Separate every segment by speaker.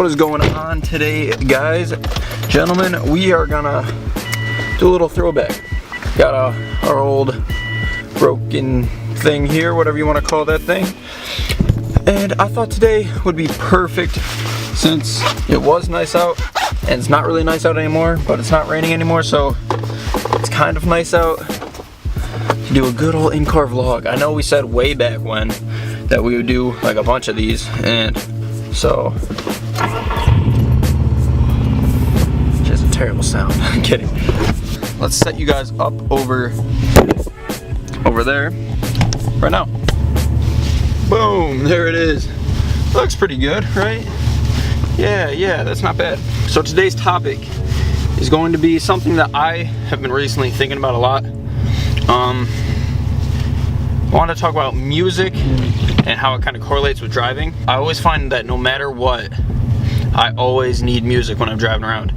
Speaker 1: What is going on today, guys? Gentlemen, we are gonna do a little throwback. Got our old broken thing here, whatever you want to call that thing. And I thought today would be perfect since it was nice out, and it's not really nice out anymore, but it's not raining anymore, so it's kind of nice out to do a good old in-car vlog. I know we said way back when that we would do like a bunch of these, and so just a terrible sound. I'm kidding. Let's set you guys up over there right now. Boom, there it is. Looks pretty good, right? Yeah, that's not bad. So today's topic is going to be something that I have been recently thinking about a lot. I want to talk about music and how it kind of correlates with driving. I always find that no matter what, I always need music when I'm driving around.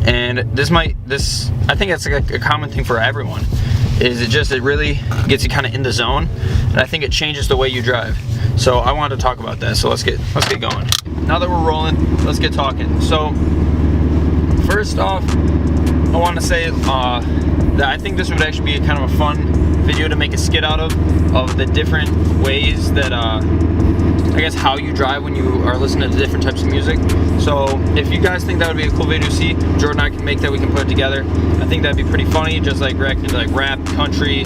Speaker 1: And I think that's like a common thing for everyone. It really gets you kind of in the zone, and I think it changes the way you drive. So I wanted to talk about that. So let's get going. Now that we're rolling, let's get talking. So first off, I want to say that I think this would actually be kind of a fun video to make a skit out of the different ways that I guess how you drive when you are listening to different types of music. So if you guys think that would be a cool video to see, Jordan and I can make that, we can put it together. I think that'd be pretty funny, just like reacting to like rap, country,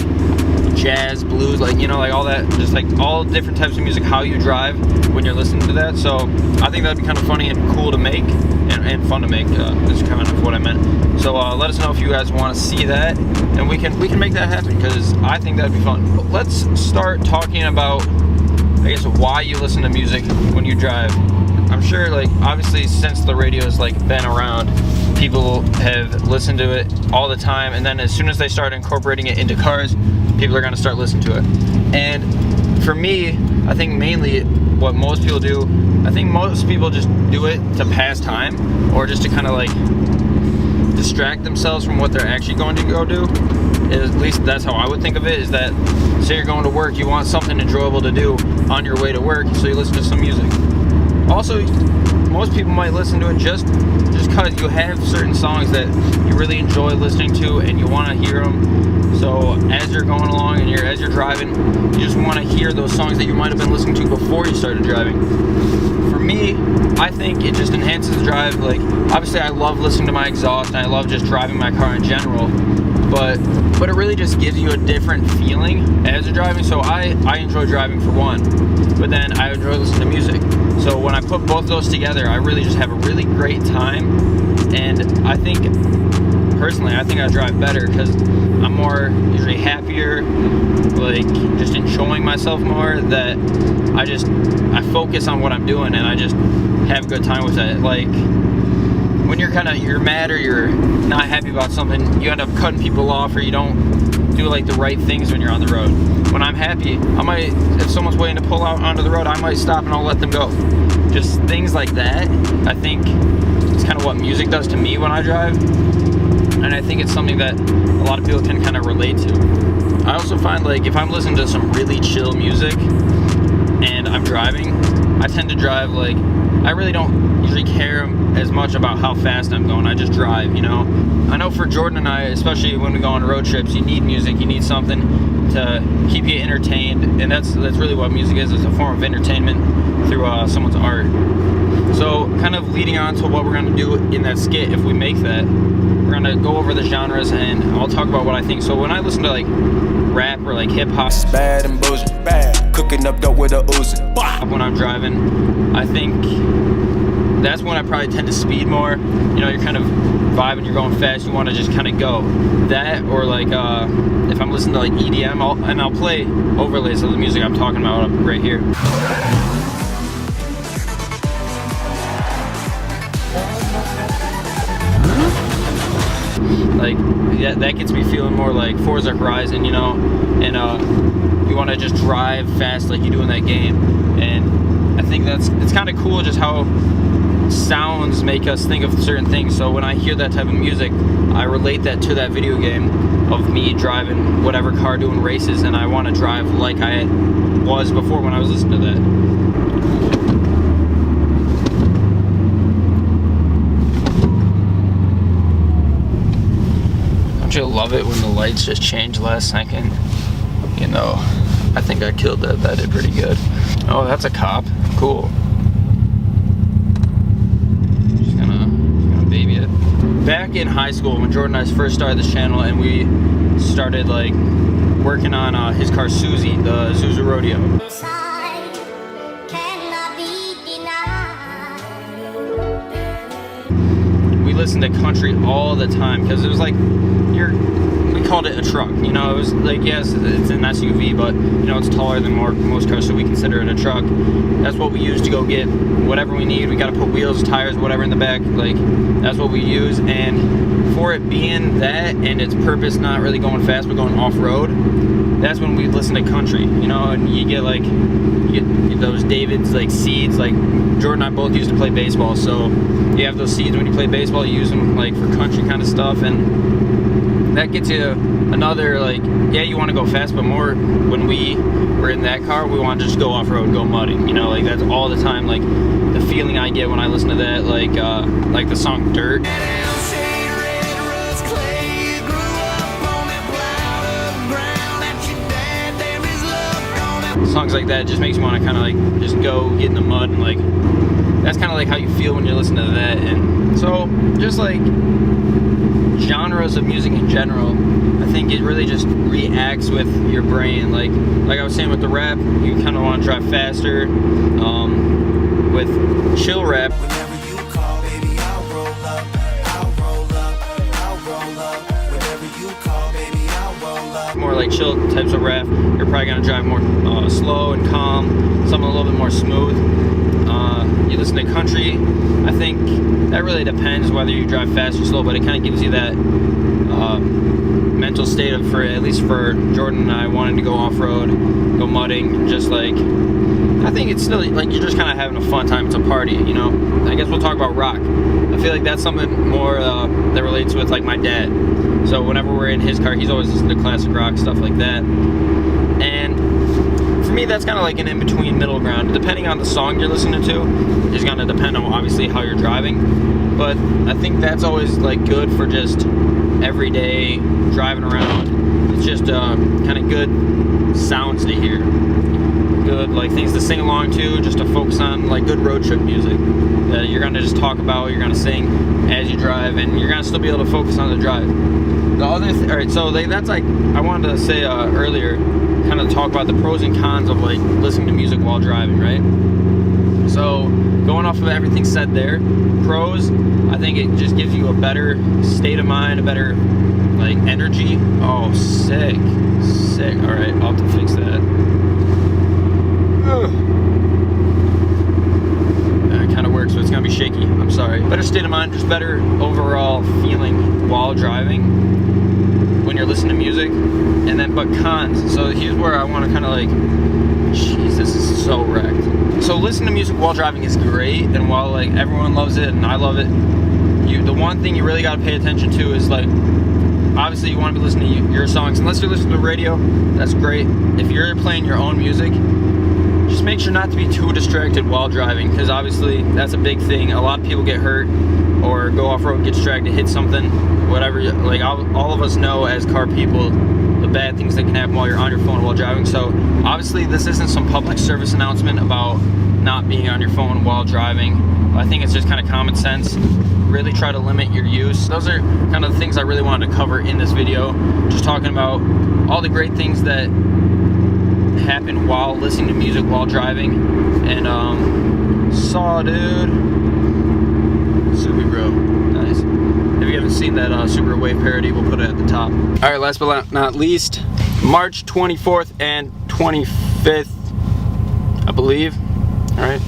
Speaker 1: jazz, blues, like, you know, like all that, just like all different types of music, how you drive when you're listening to that. So I think that'd be kind of funny and cool to make, and fun to make. Is kind of what I meant. So let us know if you guys want to see that, and we can make that happen, because I think that'd be fun. But let's start talking about, I guess, why you listen to music when you drive. I'm sure, like, obviously since the radio's like been around, people have listened to it all the time, and then as soon as they start incorporating it into cars, people are going to start listening to it. And for me, I think mainly what most people do, I think most people just do it to pass time, or just to kind of like distract themselves from what they're actually going to go do. At least that's how I would think of it, is that say you're going to work, you want something enjoyable to do on your way to work, so you listen to some music. Also, most people might listen to it just because you have certain songs that you really enjoy listening to and you want to hear them. So as you're going along and as you're driving, you just want to hear those songs that you might have been listening to before you started driving. For me, I think it just enhances the drive. Like, obviously I love listening to my exhaust, and I love just driving my car in general, but it really just gives you a different feeling as you're driving. So I enjoy driving for one, but then I enjoy listening to music. So when I put both those together, I really just have a really great time, and I think personally, I drive better because I'm more usually happier, like just enjoying myself more, that I focus on what I'm doing, and I just have a good time with it. Like, when you're mad or you're not happy about something, you end up cutting people off, or you don't do like the right things when you're on the road. When I'm happy, if someone's waiting to pull out onto the road, I might stop and I'll let them go. Just things like that, I think it's kind of what music does to me when I drive. And I think it's something that a lot of people can kind of relate to. I also find, like, if I'm listening to some really chill music and I'm driving, I tend to drive, like, I really don't usually care as much about how fast I'm going. I just drive, you know. I know for Jordan and I, especially when we go on road trips, you need music, you need something to keep you entertained, and that's really what music is. It's a form of entertainment through someone's art. So kind of leading on to what we're going to do in that skit, if we make that, we're going to go over the genres, and I'll talk about what I think. So when I listen to like rap or like hip hop,
Speaker 2: bad and bougie, bad, cooking up dope with a Uzi.
Speaker 1: When I'm driving, I think that's when I probably tend to speed more. You know, you're kind of vibing, you're going fast, you want to just kind of go. That, or like if I'm listening to like EDM, I'll play overlays of the music I'm talking about right here. Like, yeah, that gets me feeling more like Forza Horizon, you know, and you want to just drive fast like you do in that game. And I think it's kind of cool just how sounds make us think of certain things. So when I hear that type of music, I relate that to that video game of me driving whatever car doing races, and I want to drive like I was before when I was listening to that. Don't you love it when the lights just change last second? You know, I think I killed that. That did pretty good. Oh, that's a cop. Cool. Just gonna baby it. Back in high school when Jordan and I first started this channel and we started like working on his car Susie, the Zuzu Rodeo. We listened to country all the time because it was like we called it a truck, you know. It was like, yes, it's an SUV, but you know, it's taller than most cars, so we consider it a truck. That's what we use to go get whatever we need. We got to put wheels, tires, whatever in the back. Like, that's what we use. And for it being that and its purpose not really going fast but going off-road, that's when we listen to country, you know. And you get like those David's like seeds. Like Jordan and I both used to play baseball, so you have those seeds when you play baseball. You use them like for country kind of stuff, and that gets you another, like, yeah, you want to go fast, but more when we were in that car, we want to just go off-road, go mudding, you know. Like, that's all the time, like the feeling I get when I listen to that, like the song Dirt. Songs like that just makes you want to kind of like just go get in the mud, and like that's kind of like how you feel when you're listening to that. And so just like genres of music in general, I think it really just reacts with your brain. Like I was saying with the rap, you kind of want to drive faster. With chill rap,
Speaker 2: Whenever you call, baby, I'll roll up. I'll roll up. I'll roll up. Whenever you call, baby, I'll roll up.
Speaker 1: more like chill types of rap, you're probably gonna drive more slow and calm, something a little bit more smooth. You listen to country, I think that really depends whether you drive fast or slow, but it kind of gives you that mental state of, for at least for Jordan and I, wanting to go off-road, go mudding, just like, I think it's still like you're just kind of having a fun time. It's a party, you know. I guess we'll talk about rock. I feel like that's something more that relates with like my dad. So whenever we're in his car, he's always listening to classic rock, stuff like that. And for me, that's kind of like an in-between middle ground. Depending on the song you're listening to, is going to depend on obviously how you're driving. But I think that's always like good for just everyday driving around. It's just kind of good sounds to hear. Good like things to sing along to, just to focus on, like good road trip music that you're gonna just talk about, you're gonna sing as you drive, and you're gonna still be able to focus on the drive. The other all right, so that's like I wanted to say earlier, kind of talk about the pros and cons of like listening to music while driving, right? So going off of everything said there, pros, I think it just gives you a better state of mind, a better like energy. Oh, sick. All right, I'll have to fix that. It kind of works, but it's gonna be shaky. I'm sorry. Better state of mind, just better overall feeling while driving when you're listening to music. And then, but cons. So here's where I want to kind of like, jeez, this is so wrecked. So listening to music while driving is great, and while like everyone loves it and I love it, the one thing you really got to pay attention to is like, obviously you want to be listening to your songs. Unless you're listening to radio, that's great. If you're playing your own music, just make sure not to be too distracted while driving, because obviously that's a big thing. A lot of people get hurt or go off-road, get distracted, hit something, whatever. Like all of us know as car people the bad things that can happen while you're on your phone while driving. So obviously this isn't some public service announcement about not being on your phone while driving. I think it's just kind of common sense. Really try to limit your use. Those are kind of the things I really wanted to cover in this video. Just talking about all the great things that happen while listening to music while driving. And saw, dude, Subi bro, nice. If you haven't seen that Subaru Wave parody, we'll put it at the top. All right, last but not least, March 24th and 25th, I believe. All right,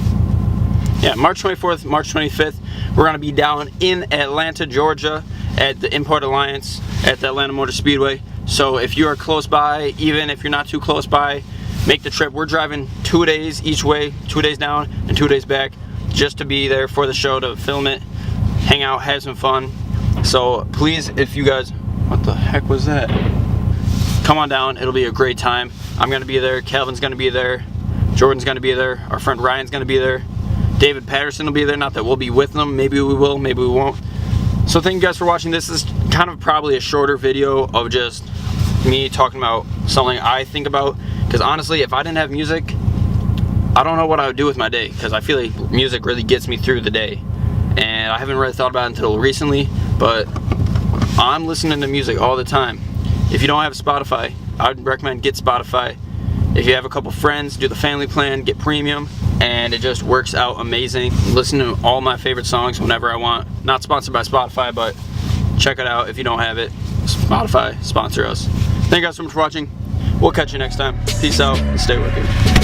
Speaker 1: yeah, March 24th, March 25th, we're gonna be down in Atlanta, Georgia, at the Import Alliance at the Atlanta Motor Speedway. So if you are close by, even if you're not too close by, make the trip. We're driving 2 days each way, 2 days down and 2 days back, just to be there for the show, to film it, hang out, have some fun. So please, if you guys, what the heck was that? Come on down, it'll be a great time. I'm gonna be there, Calvin's gonna be there, Jordan's gonna be there, our friend Ryan's gonna be there, David Patterson will be there. Not that we'll be with them, maybe we will, maybe we won't. So thank you guys for watching. This is kind of probably a shorter video of just me talking about something I think about, because honestly, if I didn't have music, I don't know what I would do with my day, because I feel like music really gets me through the day, and I haven't really thought about it until recently, but I'm listening to music all the time. If you don't have Spotify, I would recommend get Spotify. If you have a couple friends, do the family plan, get premium, and it just works out amazing. Listen to all my favorite songs whenever I want. Not sponsored by Spotify, but check it out if you don't have it. Spotify, sponsor us. Thank you guys so much for watching. We'll catch you next time. Peace out and stay wicked.